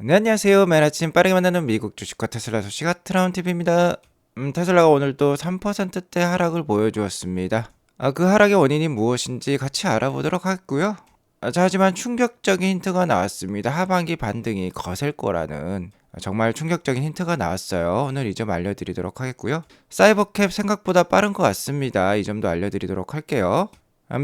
네, 안녕하세요. 매일 아침 빠르게 만나는 미국 주식과 테슬라 소식 트라운TV입니다. 테슬라가 오늘 또 3%대 하락을 보여주었습니다. 그 하락의 원인이 무엇인지 같이 알아보도록 하겠고요. 자, 하지만 충격적인 힌트가 나왔습니다. 하반기 반등이 거셀 거라는 정말 충격적인 힌트가 나왔어요. 오늘 이 점 알려드리도록 하겠고요. 사이버캡 생각보다 빠른 것 같습니다. 이 점도 알려드리도록 할게요.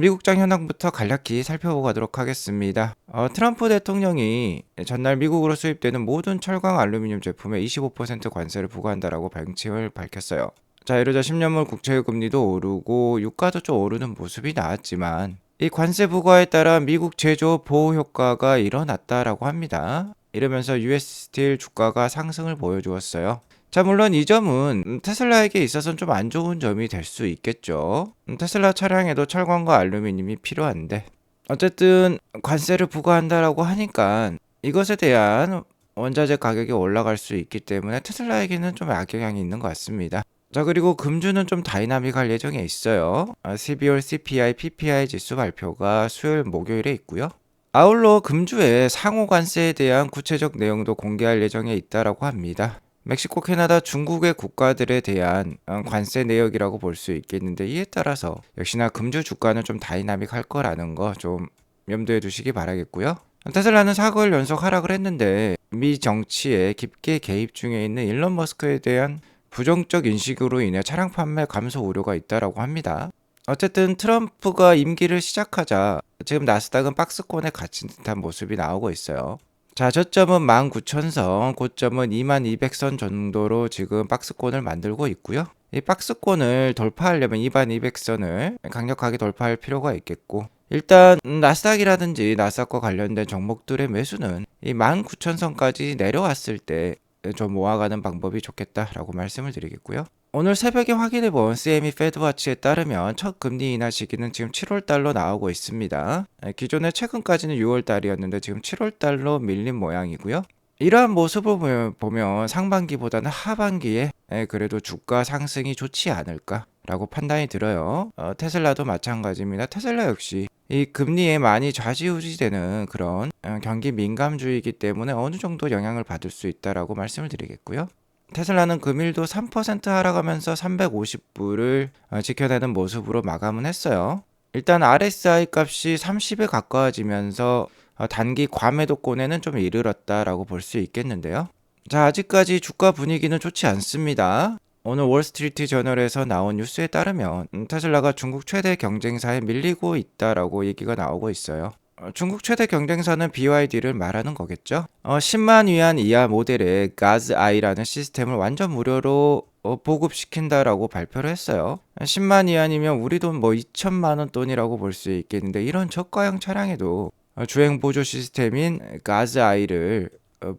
미국장 현황부터 간략히 살펴보고 가도록 하겠습니다. 트럼프 대통령이 전날 미국으로 수입되는 모든 철강 알루미늄 제품에 25% 관세를 부과한다라고 방침을 밝혔어요. 자, 이러자 10년물 국채 금리도 오르고 유가도 좀 오르는 모습이 나왔지만 이 관세 부과에 따라 미국 제조업 보호 효과가 일어났다라고 합니다. 이러면서 US 스틸 주가가 상승을 보여주었어요. 자, 물론 이 점은 테슬라에게 있어서는 좀 안 좋은 점이 될 수 있겠죠. 테슬라 차량에도 철광과 알루미늄이 필요한데 어쨌든 관세를 부과한다라고 하니까 이것에 대한 원자재 가격이 올라갈 수 있기 때문에 테슬라에게는 좀 악영향이 있는 것 같습니다. 자, 그리고 금주는 좀 다이나믹할 예정에 있어요. 12월 CPI, PPI 지수 발표가 수요일 목요일에 있고요. 아울러 금주에 상호 관세에 대한 구체적 내용도 공개할 예정에 있다라고 합니다. 멕시코, 캐나다, 중국의 국가들에 대한 관세 내역이라고 볼 수 있겠는데 이에 따라서 역시나 금주 주가는 좀 다이나믹할 거라는 거 좀 염두에 두시기 바라겠고요. 테슬라는 4개월 연속 하락을 했는데 미 정치에 깊게 개입 중에 있는 일론 머스크에 대한 부정적 인식으로 인해 차량 판매 감소 우려가 있다라고 합니다. 어쨌든 트럼프가 임기를 시작하자 지금 나스닥은 박스권에 갇힌 듯한 모습이 나오고 있어요. 자, 저점은 19,000선, 고점은 2200선 정도로 지금 박스권을 만들고 있고요. 이 박스권을 돌파하려면 2200선을 강력하게 돌파할 필요가 있겠고 일단 나스닥이라든지 나스닥과 관련된 종목들의 매수는 이 19,000선까지 내려왔을 때 좀 모아가는 방법이 좋겠다라고 말씀을 드리겠고요. 오늘 새벽에 확인해본 CME 페드와치에 따르면 첫 금리 인하 시기는 지금 7월달로 나오고 있습니다. 기존에 최근까지는 6월달이었는데 지금 7월달로 밀린 모양이고요. 이러한 모습을 보면 상반기보다는 하반기에 그래도 주가 상승이 좋지 않을까라고 판단이 들어요. 테슬라도 마찬가지입니다. 테슬라 역시 이 금리에 많이 좌지우지되는 그런 경기 민감주의이기 때문에 어느 정도 영향을 받을 수 있다라고 말씀을 드리겠고요. 테슬라는 금일도 3% 하락하면서 350불을 지켜내는 모습으로 마감은 했어요. 일단 RSI 값이 30에 가까워지면서 단기 과매도권에는 좀 이르렀다라고 볼 수 있겠는데요. 자, 아직까지 주가 분위기는 좋지 않습니다. 오늘 월스트리트 저널에서 나온 뉴스에 따르면 테슬라가 중국 최대 경쟁사에 밀리고 있다라고 얘기가 나오고 있어요. 중국 최대 경쟁사는 BYD를 말하는 거겠죠. 10만 위안 이하 모델의 가즈아이라는 시스템을 완전 무료로 보급시킨다라고 발표를 했어요. 10만 위안이면 우리 돈 뭐 2천만 원 돈이라고 볼 수 있겠는데 이런 저가형 차량에도 주행 보조 시스템인 가즈아이를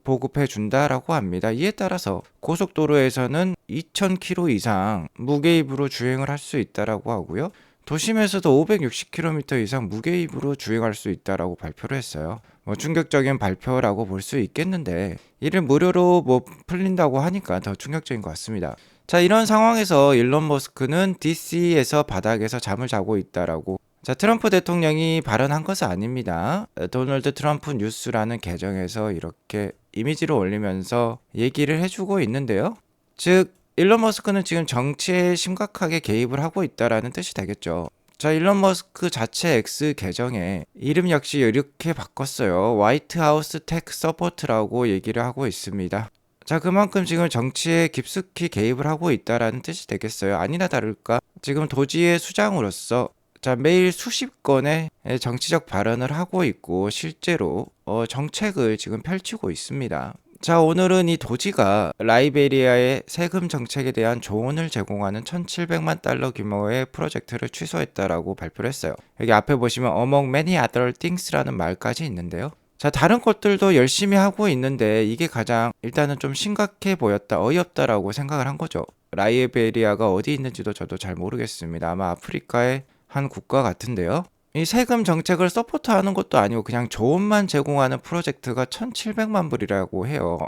보급해 준다라고 합니다. 이에 따라서 고속도로에서는 2,000km 이상 무게입으로 주행을 할 수 있다라고 하고요. 도심에서도 560km 이상 무게입으로 주행할 수 있다라고 발표를 했어요. 충격적인 발표라고 볼 수 있겠는데 이를 무료로 풀린다고 하니까 더 충격적인 것 같습니다. 자, 이런 상황에서 일론 머스크는 DC에서 바닥에서 잠을 자고 있다라고 자, 트럼프 대통령이 발언한 것은 아닙니다. 도널드 트럼프 뉴스라는 계정에서 이렇게 이미지를 올리면서 얘기를 해주고 있는데요. 즉 일론 머스크는 지금 정치에 심각하게 개입을 하고 있다라는 뜻이 되겠죠. 자, 일론 머스크 자체 X 계정에 이름 역시 이렇게 바꿨어요. 화이트하우스 테크 서포트라고 얘기를 하고 있습니다. 자, 그만큼 지금 정치에 깊숙이 개입을 하고 있다라는 뜻이 되겠어요. 아니나 다를까 지금 도지의 수장으로서 자, 매일 수십 건의 정치적 발언을 하고 있고 실제로 정책을 지금 펼치고 있습니다. 자, 오늘은 이 도지가 라이베리아의 세금 정책에 대한 조언을 제공하는 1,700만 달러 규모의 프로젝트를 취소했다라고 발표를 했어요. 여기 앞에 보시면 among many other things라는 말까지 있는데요. 자, 다른 것들도 열심히 하고 있는데 이게 가장 일단은 좀 심각해 보였다, 어이없다라고 생각을 한 거죠. 라이베리아가 어디 있는지도 저도 잘 모르겠습니다. 아마 아프리카의 한 국가 같은데요. 이 세금 정책을 서포트하는 것도 아니고 그냥 조언만 제공하는 프로젝트가 1,700만 불이라고 해요.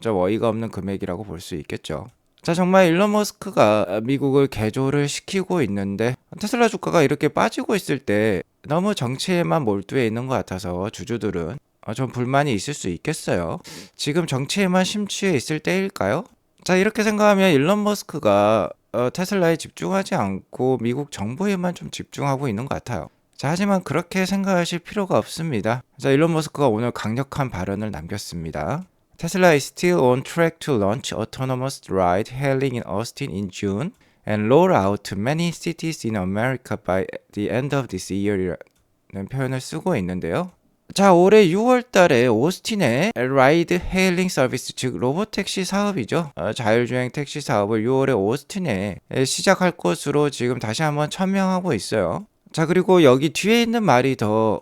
좀 어이가 없는 금액이라고 볼 수 있겠죠. 자, 정말 일론 머스크가 미국을 개조를 시키고 있는데 테슬라 주가가 이렇게 빠지고 있을 때 너무 정치에만 몰두해 있는 것 같아서 주주들은 좀 불만이 있을 수 있겠어요. 지금 정치에만 심취해 있을 때일까요? 자, 이렇게 생각하면 일론 머스크가 테슬라에 집중하지 않고 미국 정부에만 좀 집중하고 있는 것 같아요. 자, 하지만 그렇게 생각하실 필요가 없습니다. 자, 일론 머스크가 오늘 강력한 발언을 남겼습니다. Tesla is still on track to launch autonomous ride hailing in Austin in June and roll out to many cities in America by the end of this year이라는 표현을 쓰고 있는데요. 자, 올해 6월 달에 오스틴의 라이드 헤일링 서비스, 즉 로보택시 사업이죠. 자율주행 택시 사업을 6월에 오스틴에 시작할 것으로 지금 다시 한번 천명하고 있어요. 자, 그리고 여기 뒤에 있는 말이 더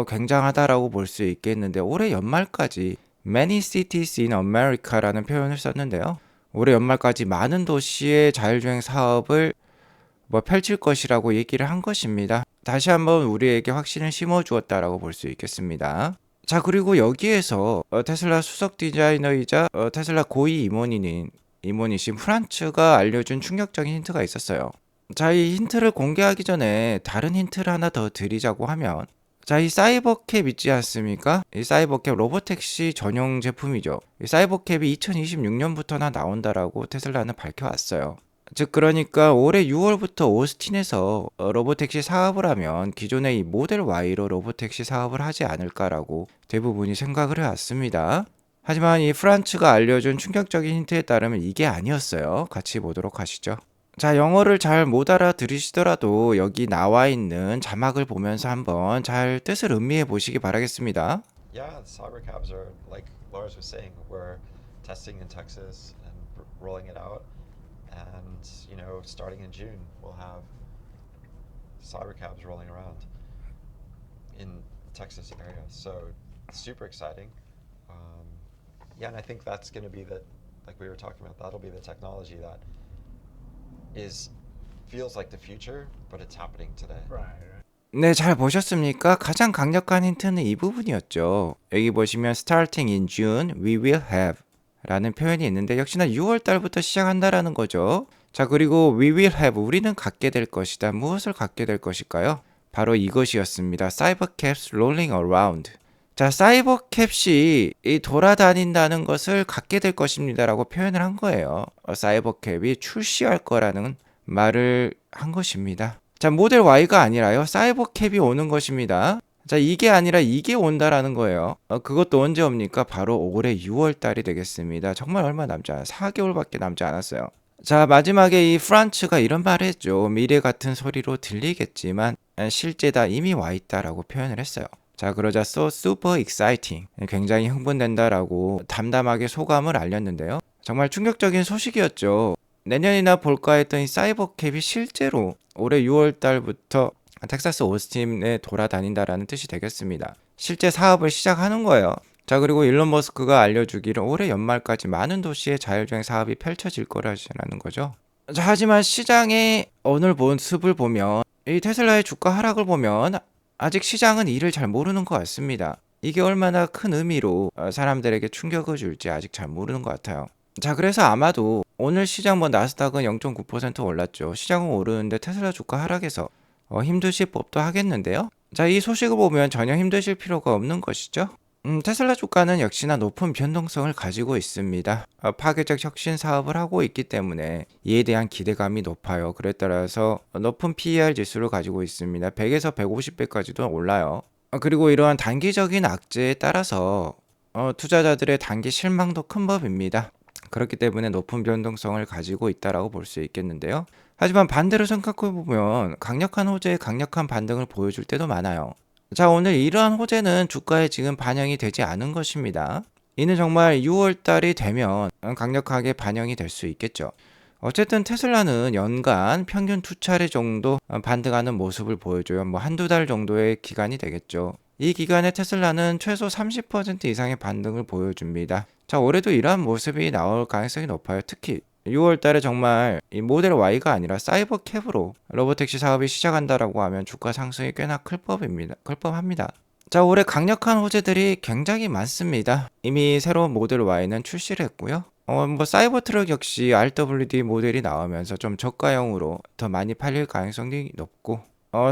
굉장하다라고 볼 수 있겠는데, 올해 연말까지 many cities in America라는 표현을 썼는데요. 올해 연말까지 많은 도시의 자율주행 사업을 펼칠 것이라고 얘기를 한 것입니다. 다시 한번 우리에게 확신을 심어주었다라고 볼 수 있겠습니다. 자, 그리고 여기에서 테슬라 수석 디자이너이자 테슬라 고위 임원이신 프란츠가 알려준 충격적인 힌트가 있었어요. 자, 이 힌트를 공개하기 전에 다른 힌트를 하나 더 드리자고 하면, 자, 이 사이버캡 있지 않습니까? 이 사이버캡 로보택시 전용 제품이죠. 이 사이버캡이 2026년부터나 나온다라고 테슬라는 밝혀왔어요. 즉, 그러니까 올해 6월부터 오스틴에서 로보택시 사업을 하면 기존의 이 모델 Y로 로보택시 사업을 하지 않을까라고 대부분이 생각을 해왔습니다. 하지만 이 프란츠가 알려준 충격적인 힌트에 따르면 이게 아니었어요. 같이 보도록 하시죠. 자, 영어를 잘 못 알아들으시더라도 여기 나와 있는 자막을 보면서 한번 잘 뜻을 음미해 보시기 바라겠습니다. Yeah, cybercabs are like Lars was saying, we're testing in Texas and rolling it out, and starting in June, we'll have cybercabs rolling around in the Texas area. So super exciting. Yeah, and I think that's going to be like we were talking about, that'll be the technology that feels like the future, but it's happening today. Right. 네, 잘 보셨습니까? 가장 강력한 힌트는 이 부분이었죠. 여기 보시면 starting in June, we will have 라는 표현이 있는데, 역시나 6월 달부터 시작한다라는 거죠. 자, 그리고 we will have, 우리는 갖게 될 것이다. 무엇을 갖게 될 것일까요? 바로 이것이었습니다. Cybercaps rolling around. 자, 사이버캡이 돌아다닌다는 것을 갖게 될 것입니다라고 표현을 한 거예요. 사이버캡이 출시할 거라는 말을 한 것입니다. 자, 모델 Y가 아니라요, 사이버캡이 오는 것입니다. 자, 이게 아니라 이게 온다라는 거예요. 그것도 언제 옵니까? 바로 올해 6월 달이 되겠습니다. 정말 얼마 남지 않아요. 4개월밖에 남지 않았어요. 자, 마지막에 이 프란츠가 이런 말을 했죠. 미래 같은 소리로 들리겠지만 실제다, 이미 와 있다라고 표현을 했어요. 자, 그러자 so super exciting, 굉장히 흥분된다라고 담담하게 소감을 알렸는데요. 정말 충격적인 소식이었죠. 내년이나 볼까 했던 이 사이버캡이 실제로 올해 6월 달부터 텍사스 오스틴에 돌아다닌다라는 뜻이 되겠습니다. 실제 사업을 시작하는 거예요. 자, 그리고 일론 머스크가 알려주기를 올해 연말까지 많은 도시의 자율주행 사업이 펼쳐질 거라는 거죠. 자, 하지만 시장의 오늘 모습을 보면, 이 테슬라의 주가 하락을 보면 아직 시장은 이를 잘 모르는 것 같습니다. 이게 얼마나 큰 의미로 사람들에게 충격을 줄지 아직 잘 모르는 것 같아요. 자, 그래서 아마도 오늘 시장 나스닥은 0.9% 올랐죠. 시장은 오르는데 테슬라 주가 하락해서 힘드실 법도 하겠는데요. 자, 이 소식을 보면 전혀 힘드실 필요가 없는 것이죠. 테슬라 주가는 역시나 높은 변동성을 가지고 있습니다. 파괴적 혁신 사업을 하고 있기 때문에 이에 대한 기대감이 높아요. 그에 따라서 높은 PER 지수를 가지고 있습니다. 100에서 150배까지도 올라요. 그리고 이러한 단기적인 악재에 따라서 투자자들의 단기 실망도 큰 법입니다. 그렇기 때문에 높은 변동성을 가지고 있다라고 볼 수 있겠는데요. 하지만 반대로 생각해보면 강력한 호재에 강력한 반등을 보여줄 때도 많아요. 자, 오늘 이러한 호재는 주가에 지금 반영이 되지 않은 것입니다. 이는 정말 6월 달이 되면 강력하게 반영이 될 수 있겠죠. 어쨌든 테슬라는 연간 평균 2차례 정도 반등하는 모습을 보여줘요. 한두 달 정도의 기간이 되겠죠. 이 기간에 테슬라는 최소 30% 이상의 반등을 보여줍니다. 자, 올해도 이러한 모습이 나올 가능성이 높아요. 특히 6월 달에 정말 이 모델 Y가 아니라 사이버캡으로 로보택시 사업이 시작한다라고 하면 주가 상승이 꽤나 클 법합니다. 자, 올해 강력한 호재들이 굉장히 많습니다. 이미 새로운 모델 Y는 출시를 했고요. 사이버트럭 역시 RWD 모델이 나오면서 좀 저가형으로 더 많이 팔릴 가능성이 높고,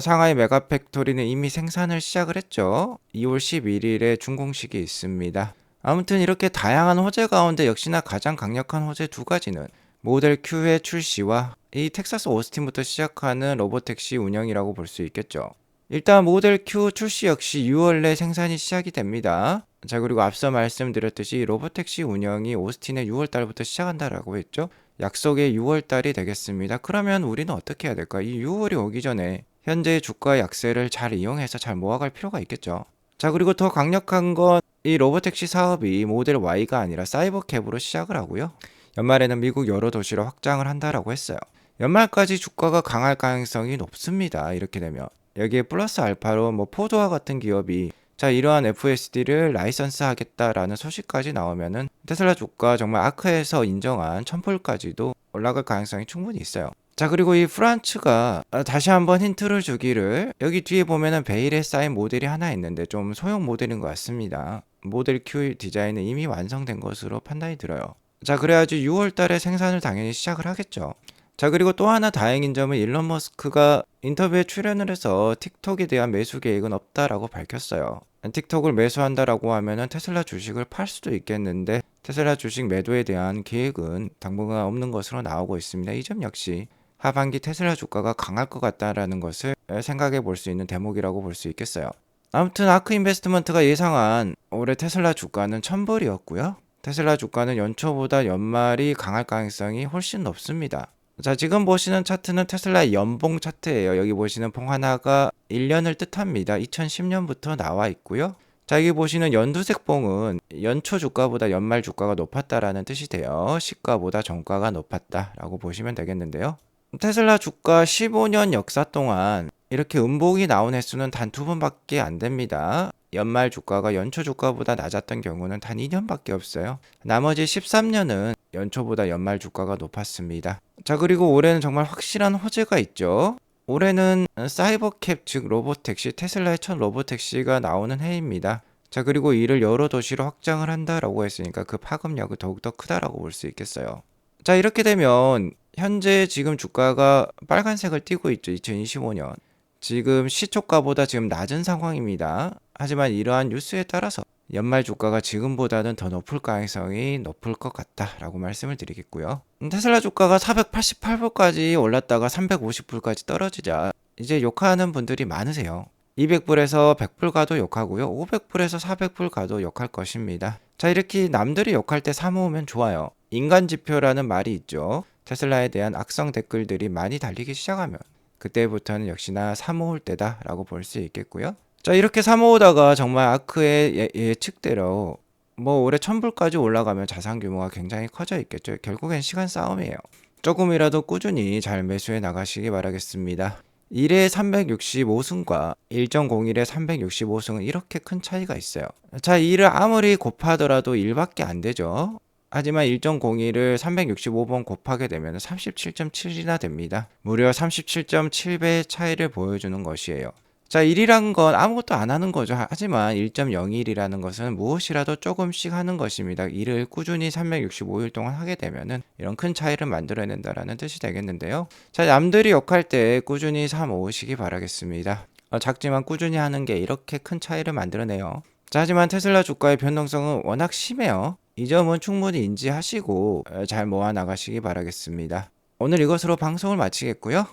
상하이 메가팩토리는 이미 생산을 시작을 했죠. 2월 11일에 준공식이 있습니다. 아무튼 이렇게 다양한 호재 가운데 역시나 가장 강력한 호재 두 가지는 모델 Q의 출시와 이 텍사스 오스틴부터 시작하는 로보택시 운영이라고 볼 수 있겠죠. 일단 모델 Q 출시 역시 6월 내 생산이 시작이 됩니다. 자, 그리고 앞서 말씀드렸듯이 로보택시 운영이 오스틴에 6월 달부터 시작한다라고 했죠. 약속의 6월 달이 되겠습니다. 그러면 우리는 어떻게 해야 될까? 이 6월이 오기 전에 현재의 주가 약세를 잘 이용해서 잘 모아갈 필요가 있겠죠. 자, 그리고 더 강력한 건 이 로보택시 사업이 모델 Y가 아니라 사이버캡으로 시작을 하고요. 연말에는 미국 여러 도시로 확장을 한다라고 했어요. 연말까지 주가가 강할 가능성이 높습니다. 이렇게 되면 여기에 플러스 알파로 뭐 포도와 같은 기업이 자, 이러한 FSD를 라이선스 하겠다라는 소식까지 나오면은 테슬라 주가 정말 아크에서 인정한 1000불까지도 올라갈 가능성이 충분히 있어요. 자, 그리고 이 프란츠가 다시 한번 힌트를 주기를, 여기 뒤에 보면은 베일에 쌓인 모델이 하나 있는데 좀 소형 모델인 것 같습니다. 모델 Q 디자인은 이미 완성된 것으로 판단이 들어요. 자, 그래야지 6월 달에 생산을 당연히 시작을 하겠죠. 자, 그리고 또 하나 다행인 점은 일론 머스크가 인터뷰에 출연을 해서 틱톡에 대한 매수 계획은 없다라고 밝혔어요. 틱톡을 매수한다라고 하면은 테슬라 주식을 팔 수도 있겠는데 테슬라 주식 매도에 대한 계획은 당분간 없는 것으로 나오고 있습니다. 이 점 역시 하반기 테슬라 주가가 강할 것 같다라는 것을 생각해 볼 수 있는 대목이라고 볼 수 있겠어요. 아무튼 아크 인베스트먼트가 예상한 올해 테슬라 주가는 1000불이었고요. 테슬라 주가는 연초보다 연말이 강할 가능성이 훨씬 높습니다. 자, 지금 보시는 차트는 테슬라의 연봉 차트예요. 여기 보시는 봉 하나가 1년을 뜻합니다. 2010년부터 나와 있고요. 자, 여기 보시는 연두색 봉은 연초 주가보다 연말 주가가 높았다라는 뜻이 돼요. 시가보다 정가가 높았다라고 보시면 되겠는데요. 테슬라 주가 15년 역사 동안 이렇게 음봉이 나온 횟수는 단 2번밖에 안 됩니다. 연말 주가가 연초 주가보다 낮았던 경우는 단 2년밖에 없어요. 나머지 13년은 연초보다 연말 주가가 높았습니다. 자, 그리고 올해는 정말 확실한 호재가 있죠. 올해는 사이버캡 즉 로보택시, 테슬라의 첫 로보택시가 나오는 해입니다. 자, 그리고 이를 여러 도시로 확장을 한다라고 했으니까 그 파급력이 더욱더 크다라고 볼 수 있겠어요. 자, 이렇게 되면 현재 지금 주가가 빨간색을 띠고 있죠. 2025년. 지금 시초가보다 지금 낮은 상황입니다. 하지만 이러한 뉴스에 따라서 연말 주가가 지금보다는 더 높을 가능성이 높을 것 같다라고 말씀을 드리겠고요. 테슬라 주가가 488불까지 올랐다가 350불까지 떨어지자 이제 욕하는 분들이 많으세요. 200불에서 100불 가도 욕하고요. 500불에서 400불 가도 욕할 것입니다. 자, 이렇게 남들이 욕할 때 사모으면 좋아요. 인간 지표라는 말이 있죠. 테슬라에 대한 악성 댓글들이 많이 달리기 시작하면 그때부터는 역시나 사모을 때다라고 볼 수 있겠고요. 자, 이렇게 사모으다가 정말 아크의 예측대로 뭐 올해 1000불까지 올라가면 자산 규모가 굉장히 커져 있겠죠. 결국엔 시간 싸움이에요. 조금이라도 꾸준히 잘 매수해 나가시기 바라겠습니다. 1회 365승과 1.01의 365승은 이렇게 큰 차이가 있어요. 자, 2를 아무리 곱하더라도 1밖에 안 되죠. 하지만 1.01을 365번 곱하게 되면 37.7이나 됩니다. 무려 37.7배의 차이를 보여주는 것이에요. 자, 1이란 건 아무것도 안 하는 거죠. 하지만 1.01이라는 것은 무엇이라도 조금씩 하는 것입니다. 일을 꾸준히 365일 동안 하게 되면은 이런 큰 차이를 만들어낸다라는 뜻이 되겠는데요. 자, 남들이 욕할 때 꾸준히 사 모으시기 바라겠습니다. 작지만 꾸준히 하는 게 이렇게 큰 차이를 만들어내요. 자, 하지만 테슬라 주가의 변동성은 워낙 심해요. 이 점은 충분히 인지하시고 잘 모아 나가시기 바라겠습니다. 오늘 이것으로 방송을 마치겠고요.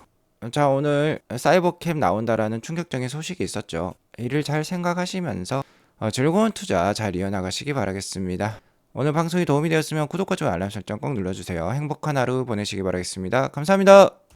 자, 오늘 사이버캡 나온다라는 충격적인 소식이 있었죠. 이를 잘 생각하시면서 즐거운 투자 잘 이어나가시기 바라겠습니다. 오늘 방송이 도움이 되었으면 구독과 좋아요 알람 설정 꼭 눌러주세요. 행복한 하루 보내시기 바라겠습니다. 감사합니다.